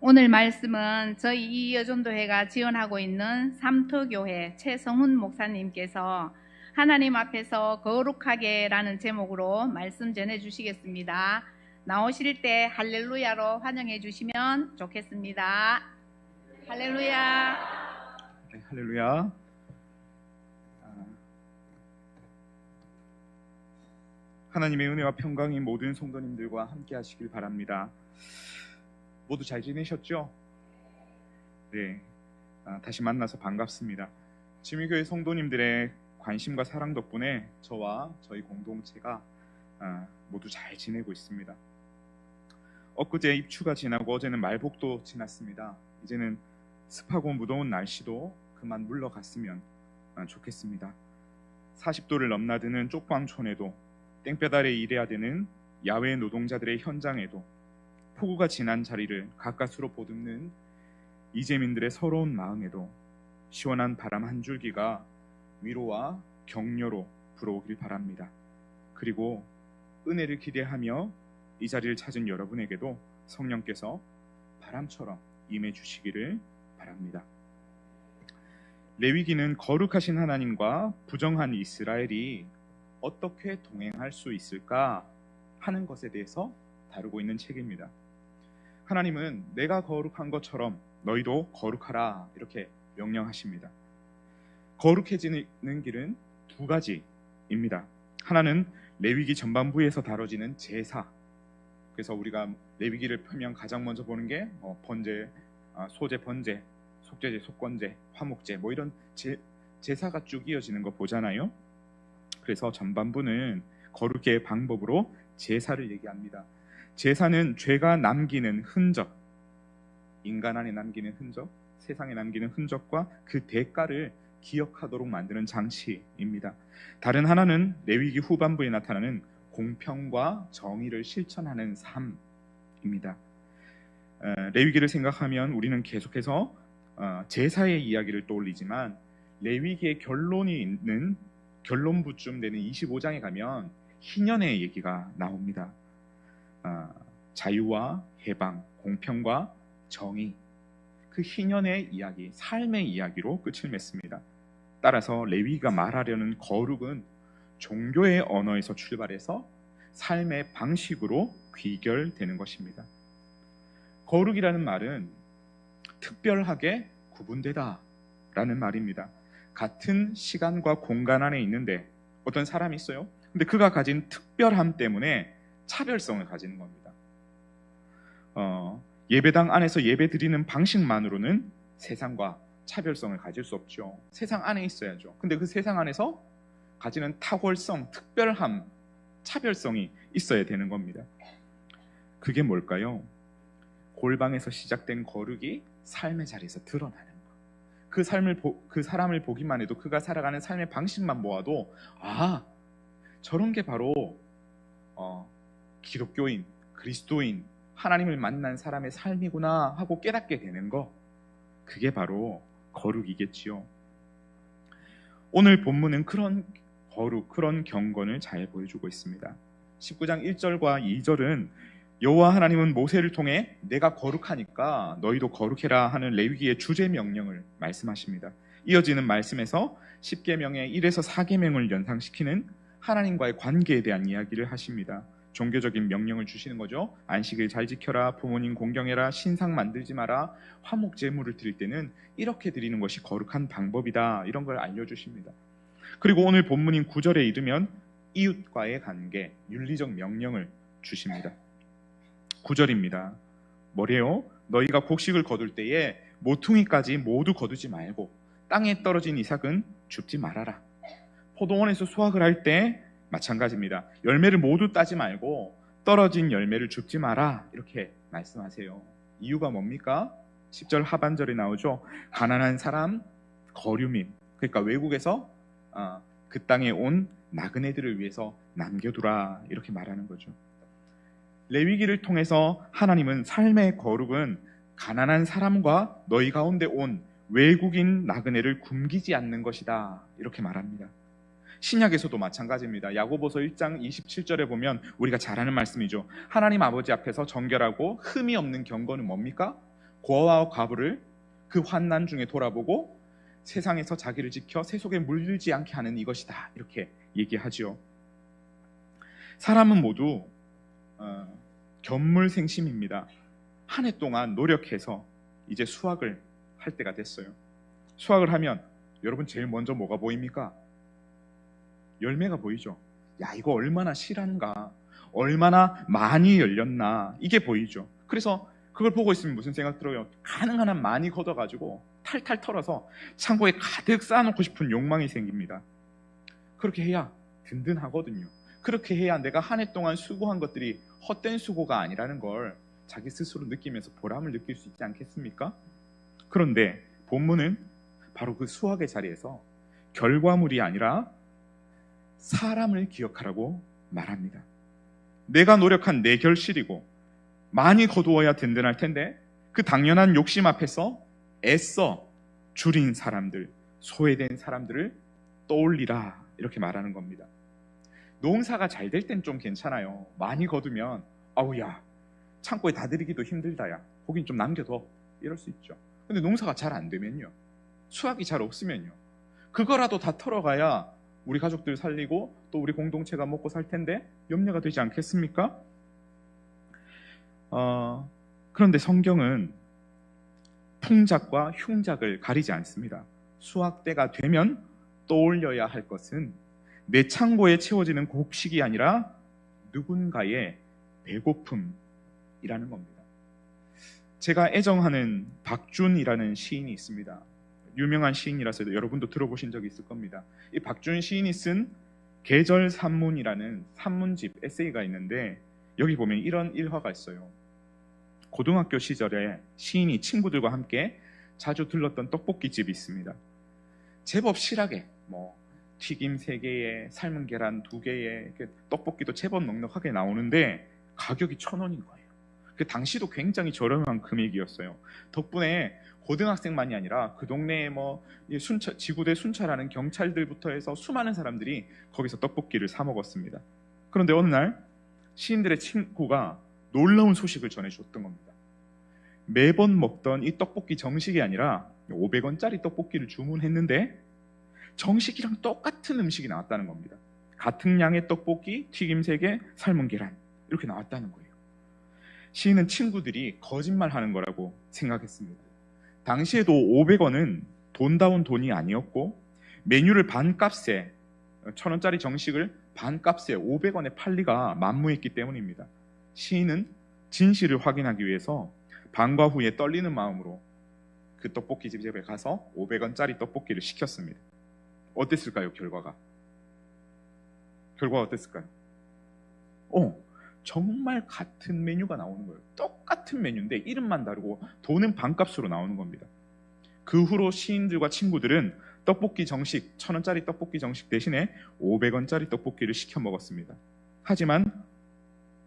오늘 말씀은 저희 이여전도회가 지원하고 있는 삼터교회 최성훈 목사님께서 하나님 앞에서 거룩하게라는 제목으로 말씀 전해 주시겠습니다. 나오실 때 할렐루야로 환영해 주시면 좋겠습니다. 할렐루야. 네, 할렐루야. 하나님의 은혜와 평강이 모든 성도님들과 함께 하시길 바랍니다. 모두 잘 지내셨죠? 네, 다시 만나서 반갑습니다. 지미교회 성도님들의 관심과 사랑 덕분에 저와 저희 공동체가 모두 잘 지내고 있습니다. 엊그제 입추가 지나고 어제는 말복도 지났습니다. 이제는 습하고 무더운 날씨도 그만 물러갔으면 좋겠습니다. 40도를 넘나드는 쪽방촌에도 땡볕 아래 일해야 되는 야외 노동자들의 현장에도 폭우가 지난 자리를 가까스로 보듬는 이재민들의 서러운 마음에도 시원한 바람 한 줄기가 위로와 격려로 불어오길 바랍니다. 그리고 은혜를 기대하며 이 자리를 찾은 여러분에게도 성령께서 바람처럼 임해 주시기를 바랍니다. 레위기는 거룩하신 하나님과 부정한 이스라엘이 어떻게 동행할 수 있을까 하는 것에 대해서 다루고 있는 책입니다. 하나님은 내가 거룩한 것처럼 너희도 거룩하라 이렇게 명령하십니다. 거룩해지는 길은 두 가지입니다. 하나는 레위기 전반부에서 다뤄지는 제사. 그래서 우리가 레위기를 펴면 가장 먼저 보는 게 번제, 소제, 번제, 속죄제, 속건제, 화목제 이런 제사가 쭉 이어지는 거 보잖아요. 그래서 전반부는 거룩의 방법으로 제사를 얘기합니다. 제사는 죄가 남기는 흔적, 인간 안에 남기는 흔적, 세상에 남기는 흔적과 그 대가를 기억하도록 만드는 장치입니다. 다른 하나는 레위기 후반부에 나타나는 공평과 정의를 실천하는 삶입니다. 레위기를 생각하면 우리는 계속해서 제사의 이야기를 떠올리지만 레위기의 결론이 있는 결론부쯤 되는 25장에 가면 희년의 얘기가 나옵니다. 자유와 해방, 공평과 정의, 그 희년의 이야기, 삶의 이야기로 끝을 맺습니다. 따라서 레위기가 말하려는 거룩은 종교의 언어에서 출발해서 삶의 방식으로 귀결되는 것입니다. 거룩이라는 말은 특별하게 구분되다 라는 말입니다. 같은 시간과 공간 안에 있는데 어떤 사람이 있어요. 근데 그가 가진 특별함 때문에 차별성을 가지는 겁니다. 예배당 안에서 예배 드리는 방식만으로는 세상과 차별성을 가질 수 없죠. 세상 안에 있어야죠. 근데 그 세상 안에서 가지는 탁월성, 특별함, 차별성이 있어야 되는 겁니다. 그게 뭘까요? 골방에서 시작된 거룩이 삶의 자리에서 드러나는 것. 그 사람을 보기만 해도 그가 살아가는 삶의 방식만 보아도 저런 게 바로 기독교인, 그리스도인, 하나님을 만난 사람의 삶이구나 하고 깨닫게 되는 거, 그게 바로 거룩이겠지요. 오늘 본문은 그런 거룩, 그런 경건을 잘 보여주고 있습니다. 19장 1절과 2절은 여호와 하나님은 모세를 통해 내가 거룩하니까 너희도 거룩해라 하는 레위기의 주제 명령을 말씀하십니다. 이어지는 말씀에서 10계명의 1에서 4계명을 연상시키는 하나님과의 관계에 대한 이야기를 하십니다. 종교적인 명령을 주시는 거죠. 안식일 잘 지켜라, 부모님 공경해라, 신상 만들지 마라, 화목 제물을 드릴 때는 이렇게 드리는 것이 거룩한 방법이다, 이런 걸 알려주십니다. 그리고 오늘 본문인 9절에 이르면 이웃과의 관계, 윤리적 명령을 주십니다. 9절입니다. 뭐래요? 너희가 곡식을 거둘 때에 모퉁이까지 모두 거두지 말고 땅에 떨어진 이삭은 줍지 말아라. 포도원에서 수확을 할 때 마찬가지입니다. 열매를 모두 따지 말고 떨어진 열매를 줍지 마라, 이렇게 말씀하세요. 이유가 뭡니까? 10절 하반절에 나오죠. 가난한 사람, 거류민, 그러니까 외국에서 그 땅에 온 나그네들을 위해서 남겨두라, 이렇게 말하는 거죠. 레위기를 통해서 하나님은 삶의 거룩은 가난한 사람과 너희 가운데 온 외국인 나그네를 굶기지 않는 것이다, 이렇게 말합니다. 신약에서도 마찬가지입니다. 야고보서 1장 27절에 보면 우리가 잘 아는 말씀이죠. 하나님 아버지 앞에서 정결하고 흠이 없는 경건은 뭡니까? 고아와 과부를 그 환난 중에 돌아보고 세상에서 자기를 지켜 세속에 물들지 않게 하는 이것이다, 이렇게 얘기하죠. 사람은 모두 견물생심입니다. 한 해 동안 노력해서 이제 수확을 할 때가 됐어요. 수확을 하면 여러분 제일 먼저 뭐가 보입니까? 열매가 보이죠. 야, 이거 얼마나 실한가, 얼마나 많이 열렸나, 이게 보이죠. 그래서 그걸 보고 있으면 무슨 생각 들어요? 가능한 한 많이 걷어가지고 탈탈 털어서 창고에 가득 쌓아놓고 싶은 욕망이 생깁니다. 그렇게 해야 든든하거든요. 그렇게 해야 내가 한 해 동안 수고한 것들이 헛된 수고가 아니라는 걸 자기 스스로 느끼면서 보람을 느낄 수 있지 않겠습니까? 그런데 본문은 바로 그 수확의 자리에서 결과물이 아니라 사람을 기억하라고 말합니다. 내가 노력한 내 결실이고 많이 거두어야 든든할 텐데 그 당연한 욕심 앞에서 애써 줄인 사람들, 소외된 사람들을 떠올리라, 이렇게 말하는 겁니다. 농사가 잘 될 땐 좀 괜찮아요. 많이 거두면 아우야, 창고에 다 들이기도 힘들다야, 거긴 좀 남겨둬, 이럴 수 있죠. 근데 농사가 잘 안 되면요, 수확이 잘 없으면요, 그거라도 다 털어가야 우리 가족들 살리고 또 우리 공동체가 먹고 살 텐데 염려가 되지 않겠습니까? 그런데 성경은 풍작과 흉작을 가리지 않습니다. 수확 때가 되면 떠올려야 할 것은 내 창고에 채워지는 곡식이 아니라 누군가의 배고픔이라는 겁니다. 제가 애정하는 박준이라는 시인이 있습니다. 유명한 시인이라서 여러분도 들어보신 적이 있을 겁니다. 이 박준 시인이 쓴 계절 산문이라는 산문집 에세이가 있는데 여기 보면 이런 일화가 있어요. 고등학교 시절에 시인이 친구들과 함께 자주 들렀던 떡볶이집이 있습니다. 제법 실하게 튀김 3개에 삶은 계란 2개에 떡볶이도 제법 넉넉하게 나오는데 가격이 1,000원인 거예요. 그 당시도 굉장히 저렴한 금액이었어요. 덕분에 고등학생만이 아니라 그 동네에 지구대 순찰하는 경찰들부터 해서 수많은 사람들이 거기서 떡볶이를 사 먹었습니다. 그런데 어느 날 시인들의 친구가 놀라운 소식을 전해줬던 겁니다. 매번 먹던 이 떡볶이 정식이 아니라 500원짜리 떡볶이를 주문했는데 정식이랑 똑같은 음식이 나왔다는 겁니다. 같은 양의 떡볶이, 튀김 3개, 삶은 계란, 이렇게 나왔다는 거예요. 시인은 친구들이 거짓말하는 거라고 생각했습니다. 당시에도 500원은 돈다운 돈이 아니었고 메뉴를 반값에, 1,000원짜리 정식을 반값에 500원에 팔리가 만무했기 때문입니다. 시인은 진실을 확인하기 위해서 방과 후에 떨리는 마음으로 그 떡볶이 집에 가서 500원짜리 떡볶이를 시켰습니다. 어땠을까요? 결과가 어땠을까요? 정말 같은 메뉴가 나오는 거예요. 똑같은 메뉴인데 이름만 다르고 돈은 반값으로 나오는 겁니다. 그 후로 시인들과 친구들은 떡볶이 정식, 1,000원짜리 떡볶이 정식 대신에 500원짜리 떡볶이를 시켜 먹었습니다. 하지만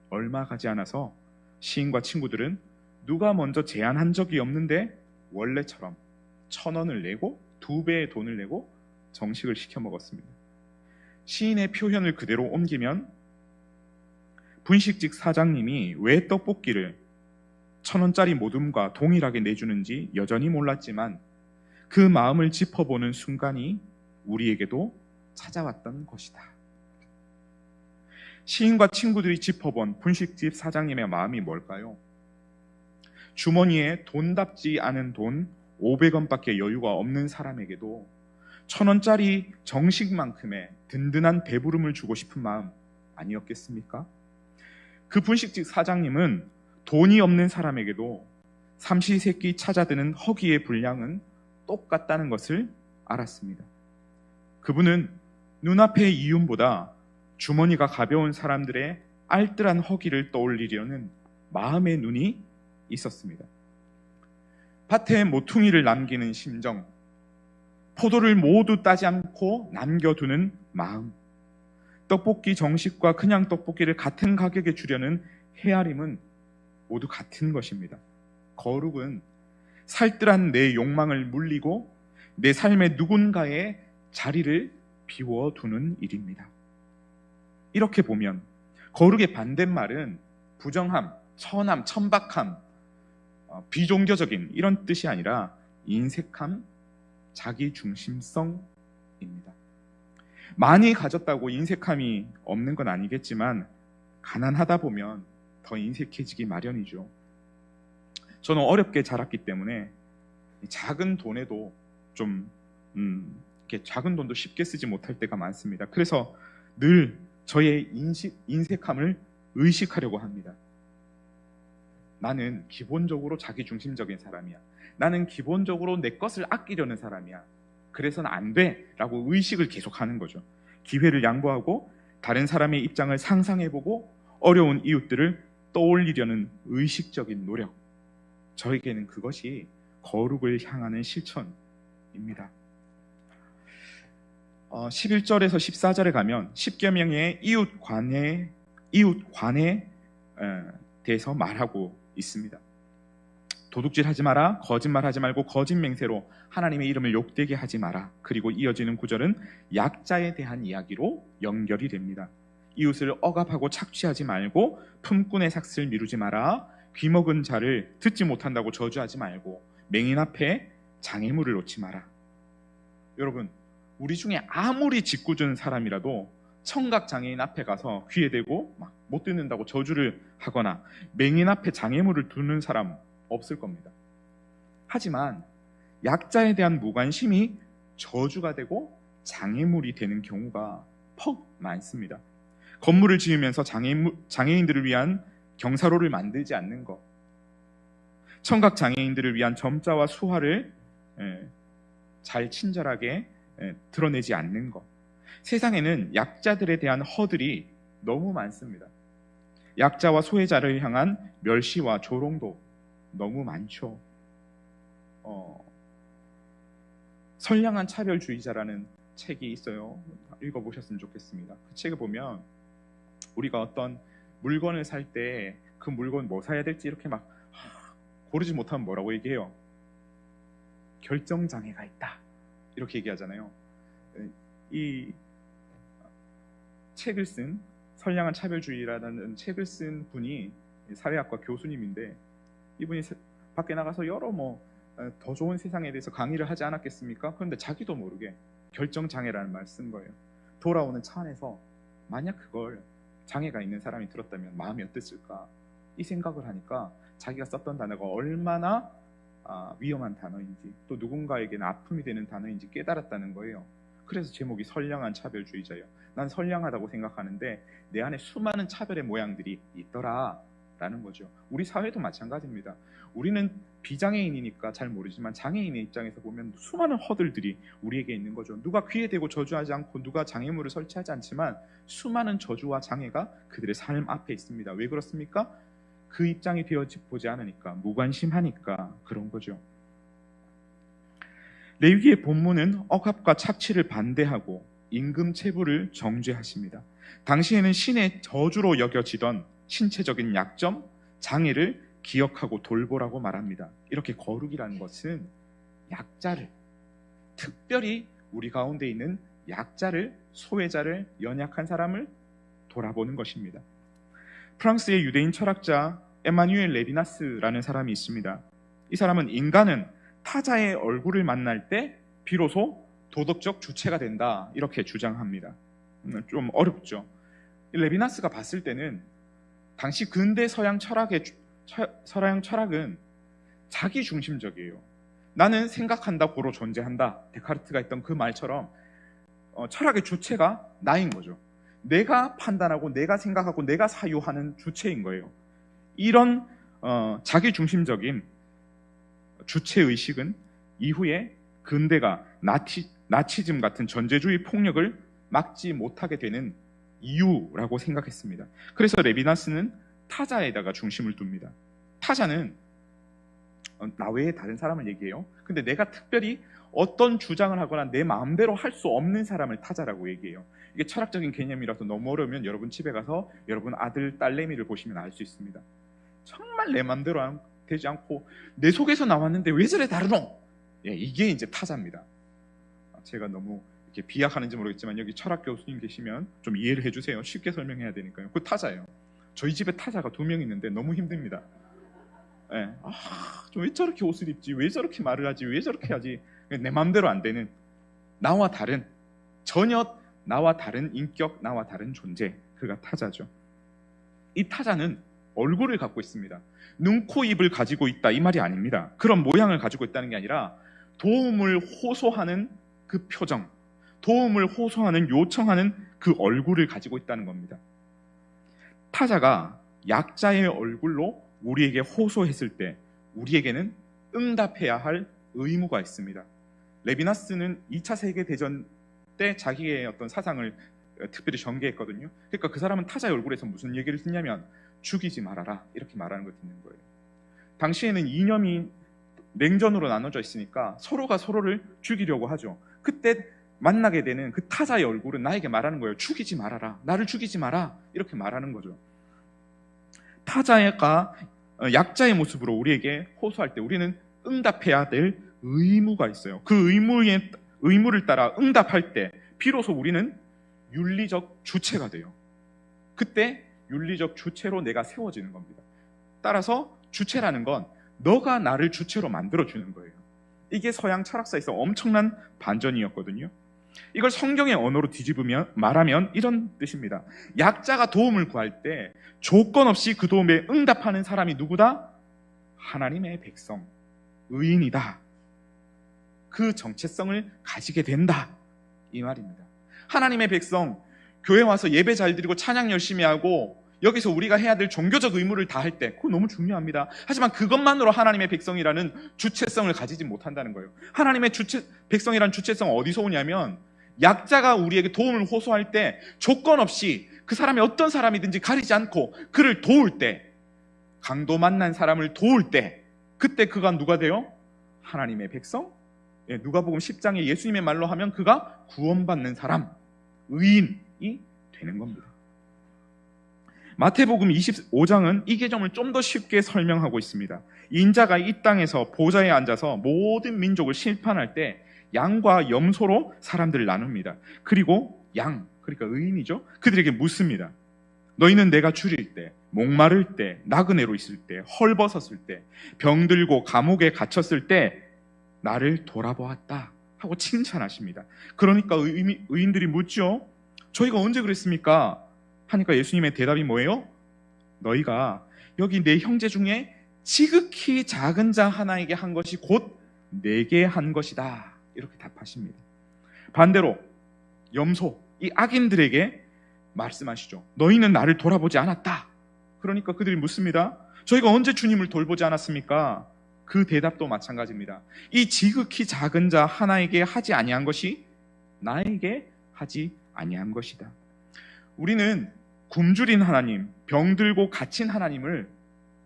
얼마 가지 않아서 시인과 친구들은 누가 먼저 제안한 적이 없는데 원래처럼 1,000원을 내고 2배의 돈을 내고 정식을 시켜 먹었습니다. 시인의 표현을 그대로 옮기면 분식집 사장님이 왜 떡볶이를 1,000원짜리 모둠과 동일하게 내주는지 여전히 몰랐지만 그 마음을 짚어보는 순간이 우리에게도 찾아왔던 것이다. 시인과 친구들이 짚어본 분식집 사장님의 마음이 뭘까요? 주머니에 돈답지 않은 돈 500원밖에 여유가 없는 사람에게도 1,000원짜리 정식만큼의 든든한 배부름을 주고 싶은 마음 아니었겠습니까? 그 분식집 사장님은 돈이 없는 사람에게도 삼시세끼 찾아드는 허기의 분량은 똑같다는 것을 알았습니다. 그분은 눈앞의 이윤보다 주머니가 가벼운 사람들의 알뜰한 허기를 떠올리려는 마음의 눈이 있었습니다. 밭에 모퉁이를 남기는 심정, 포도를 모두 따지 않고 남겨두는 마음, 떡볶이 정식과 그냥 떡볶이를 같은 가격에 주려는 헤아림은 모두 같은 것입니다. 거룩은 살뜰한 내 욕망을 물리고 내 삶의 누군가의 자리를 비워두는 일입니다. 이렇게 보면 거룩의 반대말은 부정함, 천함, 천박함, 비종교적인 이런 뜻이 아니라 인색함, 자기중심성입니다. 많이 가졌다고 인색함이 없는 건 아니겠지만 가난하다 보면 더 인색해지기 마련이죠. 저는 어렵게 자랐기 때문에 작은 돈에도 좀 이렇게 작은 돈도 쉽게 쓰지 못할 때가 많습니다. 그래서 늘 저의 인색함을 의식하려고 합니다. 나는 기본적으로 자기중심적인 사람이야. 나는 기본적으로 내 것을 아끼려는 사람이야. 그래서는 안 돼 라고 의식을 계속하는 거죠. 기회를 양보하고 다른 사람의 입장을 상상해보고 어려운 이웃들을 떠올리려는 의식적인 노력. 저에게는 그것이 거룩을 향하는 실천입니다. 11절에서 14절에 가면 10계명의 이웃관에 대해서 말하고 있습니다. 도둑질하지 마라, 거짓말하지 말고 거짓 맹세로 하나님의 이름을 욕되게 하지 마라. 그리고 이어지는 구절은 약자에 대한 이야기로 연결이 됩니다. 이웃을 억압하고 착취하지 말고 품꾼의 삭슬 미루지 마라. 귀먹은 자를 듣지 못한다고 저주하지 말고 맹인 앞에 장애물을 놓지 마라. 여러분, 우리 중에 아무리 짓궂은 사람이라도 청각 장애인 앞에 가서 귀에 대고 막 못 듣는다고 저주를 하거나 맹인 앞에 장애물을 두는 사람 없을 겁니다. 하지만 약자에 대한 무관심이 저주가 되고 장애물이 되는 경우가 퍽 많습니다. 건물을 지으면서 장애인들을 위한 경사로를 만들지 않는 것, 청각 장애인들을 위한 점자와 수화를 잘 친절하게 드러내지 않는 것. 세상에는 약자들에 대한 허들이 너무 많습니다. 약자와 소외자를 향한 멸시와 조롱도 너무 많죠. 선량한 차별주의자라는 책이 있어요. 읽어보셨으면 좋겠습니다. 그 책을 보면 우리가 어떤 물건을 살 때 그 물건 뭐 사야 될지 이렇게 막 고르지 못하면 뭐라고 얘기해요? 결정장애가 있다. 이렇게 얘기하잖아요. 이 책을 쓴 선량한 차별주의라는 책을 쓴 분이 사회학과 교수님인데 이분이 밖에 나가서 여러 더 좋은 세상에 대해서 강의를 하지 않았겠습니까? 그런데 자기도 모르게 결정장애라는 말을 쓴 거예요. 돌아오는 차 안에서 만약 그걸 장애가 있는 사람이 들었다면 마음이 어땠을까? 이 생각을 하니까 자기가 썼던 단어가 얼마나 위험한 단어인지 또 누군가에게는 아픔이 되는 단어인지 깨달았다는 거예요. 그래서 제목이 선량한 차별주의자예요. 난 선량하다고 생각하는데 내 안에 수많은 차별의 모양들이 있더라 라는 거죠. 우리 사회도 마찬가지입니다. 우리는 비장애인이니까 잘 모르지만 장애인의 입장에서 보면 수많은 허들들이 우리에게 있는 거죠. 누가 귀에 대고 저주하지 않고 누가 장애물을 설치하지 않지만 수많은 저주와 장애가 그들의 삶 앞에 있습니다. 왜 그렇습니까? 그 입장이 되어보지 않으니까, 무관심하니까 그런 거죠. 레위기의 본문은 억압과 착취를 반대하고 임금 체불을 정죄하십니다. 당시에는 신의 저주로 여겨지던 신체적인 약점, 장애를 기억하고 돌보라고 말합니다. 이렇게 거룩이라는 것은 약자를, 특별히 우리 가운데 있는 약자를, 소외자를, 연약한 사람을 돌아보는 것입니다. 프랑스의 유대인 철학자 에마뉴엘 레비나스라는 사람이 있습니다. 이 사람은 인간은 타자의 얼굴을 만날 때 비로소 도덕적 주체가 된다 이렇게 주장합니다. 좀 어렵죠. 레비나스가 봤을 때는 당시 근대 서양 철학은 자기중심적이에요. 나는 생각한다 고로 존재한다. 데카르트가 했던 그 말처럼 철학의 주체가 나인 거죠. 내가 판단하고 내가 생각하고 내가 사유하는 주체인 거예요. 이런 자기중심적인 주체의식은 이후에 근대가 나치즘 같은 전제주의 폭력을 막지 못하게 되는 이유라고 생각했습니다. 그래서 레비나스는 타자에다가 중심을 둡니다. 타자는 나 외에 다른 사람을 얘기해요. 근데 내가 특별히 어떤 주장을 하거나 내 마음대로 할 수 없는 사람을 타자라고 얘기해요. 이게 철학적인 개념이라서 너무 어려우면 여러분 집에 가서 여러분 아들, 딸내미를 보시면 알 수 있습니다. 정말 내 마음대로 되지 않고 내 속에서 나왔는데 왜 저래 다르노? 예, 이게 이제 타자입니다. 제가 너무 이렇게 비약하는지 모르겠지만 여기 철학 교수님 계시면 좀 이해를 해주세요. 쉽게 설명해야 되니까요. 그 타자예요. 저희 집에 타자가 2명 있는데 너무 힘듭니다. 예. 왜 저렇게 옷을 입지? 왜 저렇게 말을 하지? 왜 저렇게 하지? 내 마음대로 안 되는, 나와 다른, 전혀 나와 다른 인격, 나와 다른 존재, 그가 타자죠. 이 타자는 얼굴을 갖고 있습니다. 눈, 코, 입을 가지고 있다 이 말이 아닙니다. 그런 모양을 가지고 있다는 게 아니라 도움을 호소하는 그 표정, 도움을 호소하는, 요청하는 그 얼굴을 가지고 있다는 겁니다. 타자가 약자의 얼굴로 우리에게 호소했을 때 우리에게는 응답해야 할 의무가 있습니다. 레비나스는 2차 세계대전 때 자기의 어떤 사상을 특별히 전개했거든요. 그러니까 그 사람은 타자의 얼굴에서 무슨 얘기를 했냐면 죽이지 말아라 이렇게 말하는 걸 듣는 거예요. 당시에는 이념이 냉전으로 나눠져 있으니까 서로가 서로를 죽이려고 하죠. 그때 만나게 되는 그 타자의 얼굴은 나에게 말하는 거예요. 죽이지 말아라, 나를 죽이지 마라, 이렇게 말하는 거죠. 타자가 약자의 모습으로 우리에게 호소할 때 우리는 응답해야 될 의무가 있어요. 그 의무를 따라 응답할 때 비로소 우리는 윤리적 주체가 돼요. 그때 윤리적 주체로 내가 세워지는 겁니다. 따라서 주체라는 건 너가 나를 주체로 만들어주는 거예요. 이게 서양 철학사에서 엄청난 반전이었거든요. 이걸 성경의 언어로 뒤집으면 말하면 이런 뜻입니다. 약자가 도움을 구할 때 조건 없이 그 도움에 응답하는 사람이 누구다? 하나님의 백성, 의인이다. 그 정체성을 가지게 된다 이 말입니다. 하나님의 백성, 교회 와서 예배 잘 드리고 찬양 열심히 하고 여기서 우리가 해야 될 종교적 의무를 다할 때 그거 너무 중요합니다. 하지만 그것만으로 하나님의 백성이라는 주체성을 가지지 못한다는 거예요. 하나님의 백성이라는 주체성은 어디서 오냐면 약자가 우리에게 도움을 호소할 때 조건 없이 그 사람이 어떤 사람이든지 가리지 않고 그를 도울 때, 강도 만난 사람을 도울 때, 그때 그가 누가 돼요? 하나님의 백성? 누가복음 10장에 예수님의 말로 하면 그가 구원받는 사람, 의인이 되는 겁니다. 마태복음 25장은 이 계점을 좀 더 쉽게 설명하고 있습니다. 인자가 이 땅에서 보좌에 앉아서 모든 민족을 심판할 때 양과 염소로 사람들을 나눕니다. 그리고 양, 그러니까 의인이죠. 그들에게 묻습니다. 너희는 내가 줄일 때, 목마를 때, 나그네로 있을 때, 헐벗었을 때, 병들고 감옥에 갇혔을 때 나를 돌아보았다 하고 칭찬하십니다. 그러니까 의인들이 묻죠. 저희가 언제 그랬습니까? 하니까 예수님의 대답이 뭐예요? 너희가 여기 내 형제 중에 지극히 작은 자 하나에게 한 것이 곧 내게 한 것이다 이렇게 답하십니다. 반대로 염소, 이 악인들에게 말씀하시죠. 너희는 나를 돌아보지 않았다. 그러니까 그들이 묻습니다. 저희가 언제 주님을 돌보지 않았습니까? 그 대답도 마찬가지입니다. 이 지극히 작은 자 하나에게 하지 아니한 것이 나에게 하지 아니한 것이다. 우리는 굶주린 하나님, 병들고 갇힌 하나님을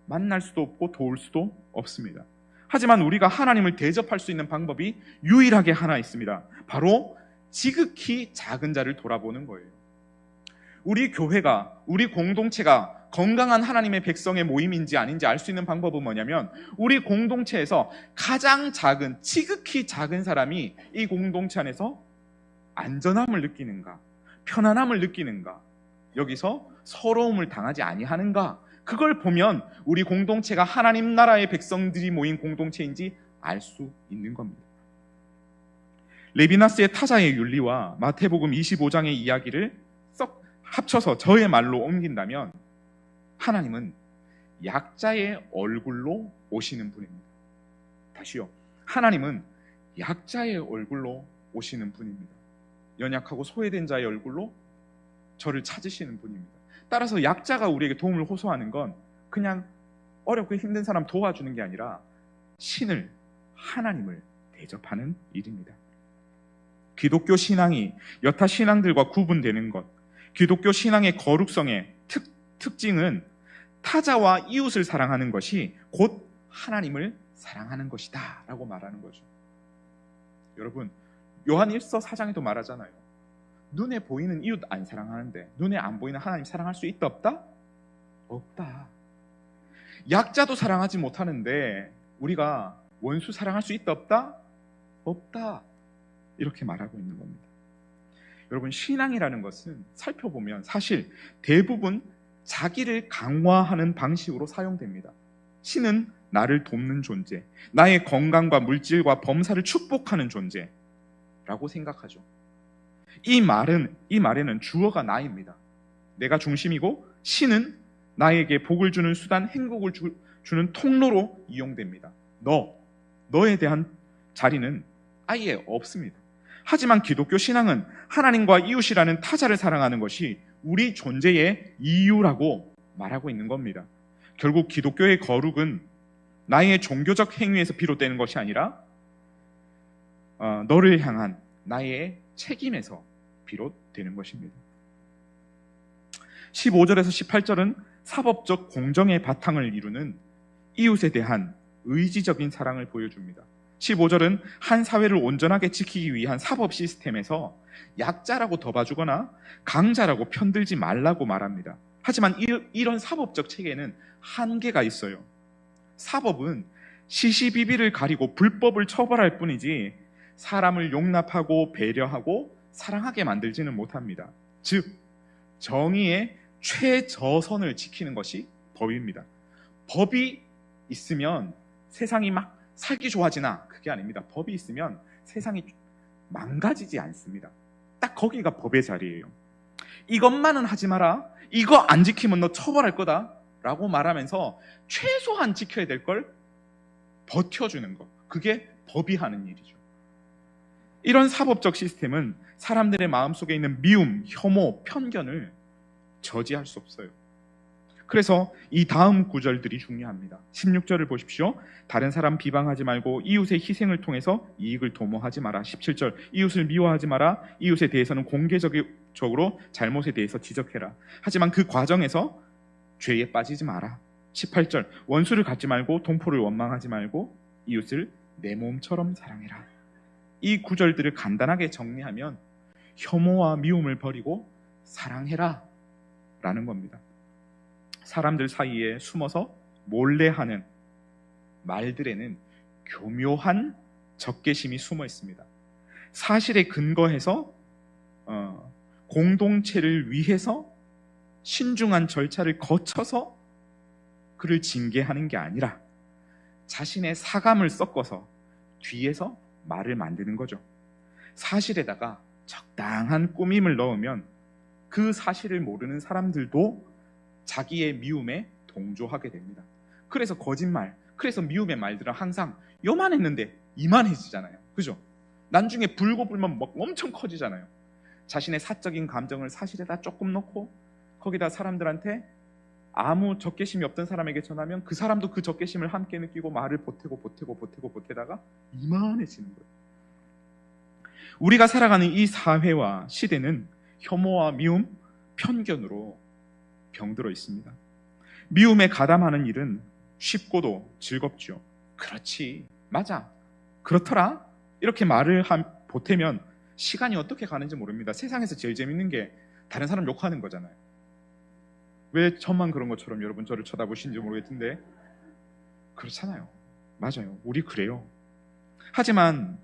만날 수도 없고 도울 수도 없습니다. 하지만 우리가 하나님을 대접할 수 있는 방법이 유일하게 하나 있습니다. 바로 지극히 작은 자를 돌아보는 거예요. 우리 교회가, 우리 공동체가 건강한 하나님의 백성의 모임인지 아닌지 알 수 있는 방법은 뭐냐면 우리 공동체에서 가장 작은, 지극히 작은 사람이 이 공동체 안에서 안전함을 느끼는가, 편안함을 느끼는가, 여기서 서러움을 당하지 아니하는가, 그걸 보면 우리 공동체가 하나님 나라의 백성들이 모인 공동체인지 알 수 있는 겁니다. 레비나스의 타자의 윤리와 마태복음 25장의 이야기를 썩 합쳐서 저의 말로 옮긴다면 하나님은 약자의 얼굴로 오시는 분입니다. 다시요. 하나님은 약자의 얼굴로 오시는 분입니다. 연약하고 소외된 자의 얼굴로 저를 찾으시는 분입니다. 따라서 약자가 우리에게 도움을 호소하는 건 그냥 어렵고 힘든 사람 도와주는 게 아니라 신을, 하나님을 대접하는 일입니다. 기독교 신앙이 여타 신앙들과 구분되는 것, 기독교 신앙의 거룩성의 특징은 타자와 이웃을 사랑하는 것이 곧 하나님을 사랑하는 것이다 라고 말하는 거죠. 여러분, 요한 1서 4장에도 말하잖아요. 눈에 보이는 이웃 안 사랑하는데 눈에 안 보이는 하나님 사랑할 수 있다 없다? 없다. 약자도 사랑하지 못하는데 우리가 원수 사랑할 수 있다 없다? 없다. 이렇게 말하고 있는 겁니다. 여러분, 신앙이라는 것은 살펴보면 사실 대부분 자기를 강화하는 방식으로 사용됩니다. 신은 나를 돕는 존재, 나의 건강과 물질과 범사를 축복하는 존재라고 생각하죠. 이 말에는 주어가 나입니다. 내가 중심이고 신은 나에게 복을 주는 수단, 행복을 주는 통로로 이용됩니다. 너에 대한 자리는 아예 없습니다. 하지만 기독교 신앙은 하나님과 이웃이라는 타자를 사랑하는 것이 우리 존재의 이유라고 말하고 있는 겁니다. 결국 기독교의 거룩은 나의 종교적 행위에서 비롯되는 것이 아니라 너를 향한 나의 책임에서 비롯되는 것입니다. 15절에서 18절은 사법적 공정의 바탕을 이루는 이웃에 대한 의지적인 사랑을 보여줍니다. 15절은 한 사회를 온전하게 지키기 위한 사법 시스템에서 약자라고 덮어주거나 강자라고 편들지 말라고 말합니다. 하지만 이런 사법적 체계는 한계가 있어요. 사법은 시시비비를 가리고 불법을 처벌할 뿐이지 사람을 용납하고 배려하고 사랑하게 만들지는 못합니다. 즉, 정의의 최저선을 지키는 것이 법입니다. 법이 있으면 세상이 막 살기 좋아지나? 그게 아닙니다. 법이 있으면 세상이 망가지지 않습니다. 딱 거기가 법의 자리예요. 이것만은 하지 마라, 이거 안 지키면 너 처벌할 거다 라고 말하면서 최소한 지켜야 될 걸 버텨주는 것, 그게 법이 하는 일이죠. 이런 사법적 시스템은 사람들의 마음속에 있는 미움, 혐오, 편견을 저지할 수 없어요. 그래서 이 다음 구절들이 중요합니다. 16절을 보십시오. 다른 사람 비방하지 말고 이웃의 희생을 통해서 이익을 도모하지 마라. 17절, 이웃을 미워하지 마라. 이웃에 대해서는 공개적으로 잘못에 대해서 지적해라. 하지만 그 과정에서 죄에 빠지지 마라. 18절, 원수를 갖지 말고 동포를 원망하지 말고 이웃을 내 몸처럼 사랑해라. 이 구절들을 간단하게 정리하면 혐오와 미움을 버리고 사랑해라 라는 겁니다. 사람들 사이에 숨어서 몰래 하는 말들에는 교묘한 적개심이 숨어 있습니다. 사실에 근거해서 공동체를 위해서 신중한 절차를 거쳐서 그를 징계하는 게 아니라 자신의 사감을 섞어서 뒤에서 말을 만드는 거죠. 사실에다가 적당한 꾸밈을 넣으면 그 사실을 모르는 사람들도 자기의 미움에 동조하게 됩니다. 그래서 거짓말, 그래서 미움의 말들은 항상 요만했는데 이만해지잖아요. 그죠? 나중에 불고 불면 막 엄청 커지잖아요. 자신의 사적인 감정을 사실에다 조금 넣고 거기다 사람들한테 아무 적개심이 없던 사람에게 전하면 그 사람도 그 적개심을 함께 느끼고 말을 보태다가 이만해지는 거예요. 우리가 살아가는 이 사회와 시대는 혐오와 미움, 편견으로 병들어 있습니다. 미움에 가담하는 일은 쉽고도 즐겁죠. 그렇지, 맞아, 그렇더라 이렇게 말을 보태면 시간이 어떻게 가는지 모릅니다. 세상에서 제일 재밌는 게 다른 사람 욕하는 거잖아요. 왜 저만 그런 것처럼 여러분 저를 쳐다보시는지 모르겠는데 그렇잖아요. 맞아요, 우리 그래요. 하지만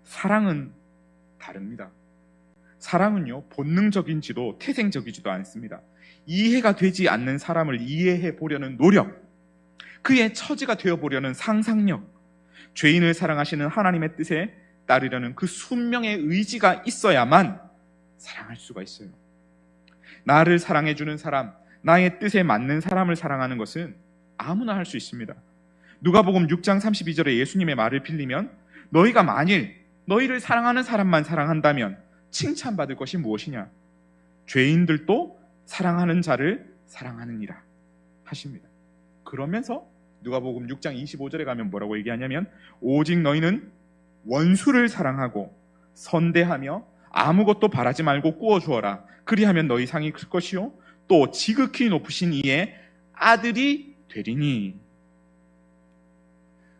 사랑은 다릅니다. 사랑은요, 본능적인지도 태생적이지도 않습니다. 이해가 되지 않는 사람을 이해해 보려는 노력, 그의 처지가 되어보려는 상상력, 죄인을 사랑하시는 하나님의 뜻에 따르려는 그 순명의 의지가 있어야만 사랑할 수가 있어요. 나를 사랑해주는 사람, 나의 뜻에 맞는 사람을 사랑하는 것은 아무나 할 수 있습니다. 누가복음 6장 32절에 예수님의 말을 빌리면 너희가 만일 너희를 사랑하는 사람만 사랑한다면 칭찬받을 것이 무엇이냐? 죄인들도 사랑하는 자를 사랑하느니라 하십니다. 그러면서 누가복음 6장 25절에 가면 뭐라고 얘기하냐면 오직 너희는 원수를 사랑하고 선대하며 아무것도 바라지 말고 꾸어주어라. 그리하면 너희 상이 클 것이요 또 지극히 높으신 이의 아들이 되리니.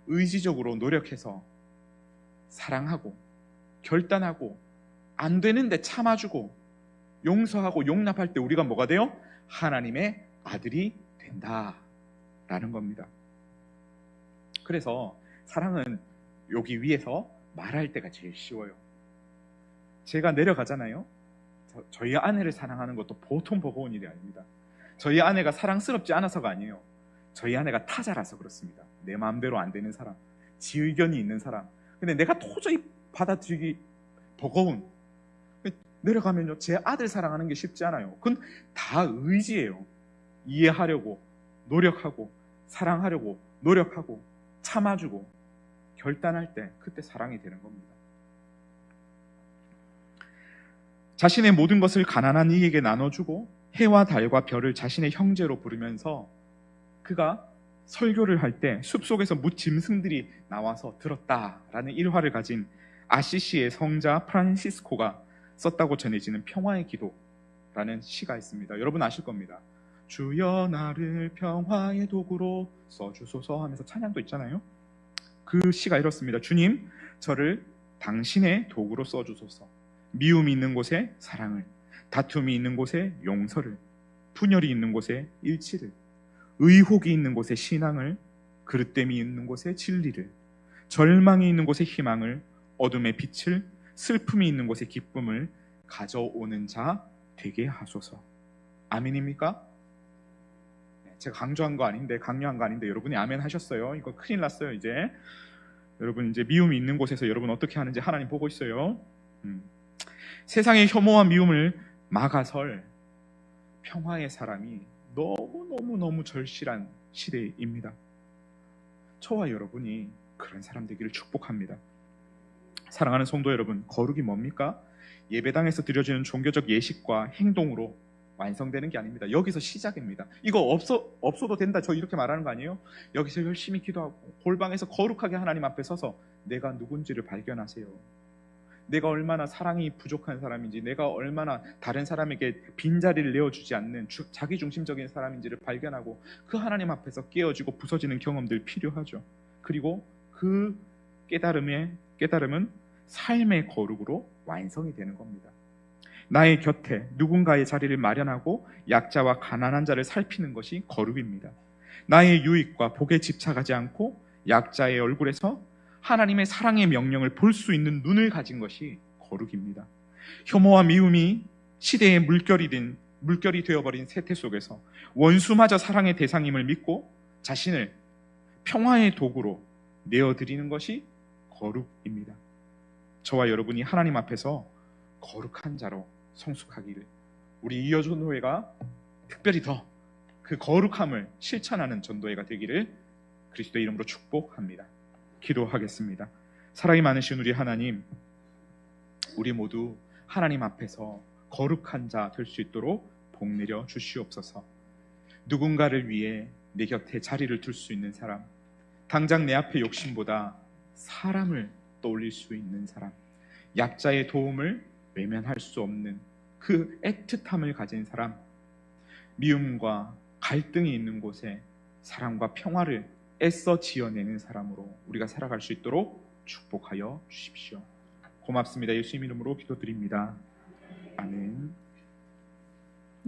의지적으로 노력해서 사랑하고 결단하고 안 되는데 참아주고 용서하고 용납할 때 우리가 뭐가 돼요? 하나님의 아들이 된다라는 겁니다. 그래서 사랑은 여기 위에서 말할 때가 제일 쉬워요. 제가 내려가잖아요. 저희 아내를 사랑하는 것도 보통 버거운 일이 아닙니다. 저희 아내가 사랑스럽지 않아서가 아니에요. 저희 아내가 타자라서 그렇습니다. 내 마음대로 안 되는 사람, 지 의견이 있는 사람. 근데 내가 도저히 받아들이기 버거운, 내려가면요, 제 아들 사랑하는 게 쉽지 않아요. 그건 다 의지예요. 이해하려고 노력하고, 사랑하려고 노력하고, 참아주고 결단할 때, 그때 사랑이 되는 겁니다. 자신의 모든 것을 가난한 이에게 나눠주고 해와 달과 별을 자신의 형제로 부르면서 그가 설교를 할 때 숲속에서 무짐승들이 나와서 들었다라는 일화를 가진 아시시의 성자 프란시스코가 썼다고 전해지는 평화의 기도라는 시가 있습니다. 여러분 아실 겁니다. 주여 나를 평화의 도구로 써주소서 하면서 찬양도 있잖아요. 그 시가 이렇습니다. 주님, 저를 당신의 도구로 써주소서. 미움이 있는 곳에 사랑을, 다툼이 있는 곳에 용서를, 분열이 있는 곳에 일치를, 의혹이 있는 곳에 신앙을, 그릇됨이 있는 곳에 진리를, 절망이 있는 곳에 희망을, 어둠의 빛을, 슬픔이 있는 곳에 기쁨을 가져오는 자 되게 하소서. 아멘입니까? 제가 강조한 거 아닌데, 강요한 거 아닌데 여러분이 아멘 하셨어요. 이거 큰일 났어요. 이제 여러분, 이제 미움이 있는 곳에서 여러분 어떻게 하는지 하나님 보고 있어요. 세상의 혐오와 미움을 막아설 평화의 사람이 너무 절실한 시대입니다. 저와 여러분이 그런 사람 되기를 축복합니다. 사랑하는 성도 여러분, 거룩이 뭡니까? 예배당에서 드려지는 종교적 예식과 행동으로 완성되는 게 아닙니다. 여기서 시작입니다. 이거 없어도 된다, 저 이렇게 말하는 거 아니에요? 여기서 열심히 기도하고 골방에서 거룩하게 하나님 앞에 서서 내가 누군지를 발견하세요. 내가 얼마나 사랑이 부족한 사람인지, 내가 얼마나 다른 사람에게 빈자리를 내어주지 않는 자기중심적인 사람인지를 발견하고 그 하나님 앞에서 깨어지고 부서지는 경험들 필요하죠. 그리고 그 깨달음은 삶의 거룩으로 완성이 되는 겁니다. 나의 곁에 누군가의 자리를 마련하고 약자와 가난한 자를 살피는 것이 거룩입니다. 나의 유익과 복에 집착하지 않고 약자의 얼굴에서 하나님의 사랑의 명령을 볼 수 있는 눈을 가진 것이 거룩입니다. 혐오와 미움이 시대의 물결이 되어버린 세태 속에서 원수마저 사랑의 대상임을 믿고 자신을 평화의 도구로 내어드리는 것이 거룩입니다. 저와 여러분이 하나님 앞에서 거룩한 자로 성숙하기를, 우리 이어전도회가 특별히 더 그 거룩함을 실천하는 전도회가 되기를 그리스도의 이름으로 축복합니다. 기도하겠습니다. 사랑이 많으신 우리 하나님, 우리 모두 하나님 앞에서 거룩한 자 될 수 있도록 복 내려 주시옵소서. 누군가를 위해 내 곁에 자리를 둘 수 있는 사람, 당장 내 앞에 욕심보다 사람을 떠올릴 수 있는 사람, 약자의 도움을 외면할 수 없는 그 애틋함을 가진 사람, 미움과 갈등이 있는 곳에 사랑과 평화를 애써 지어내는 사람으로 우리가 살아갈 수 있도록 축복하여 주십시오. 고맙습니다. 예수님 이름으로 기도드립니다. 아멘.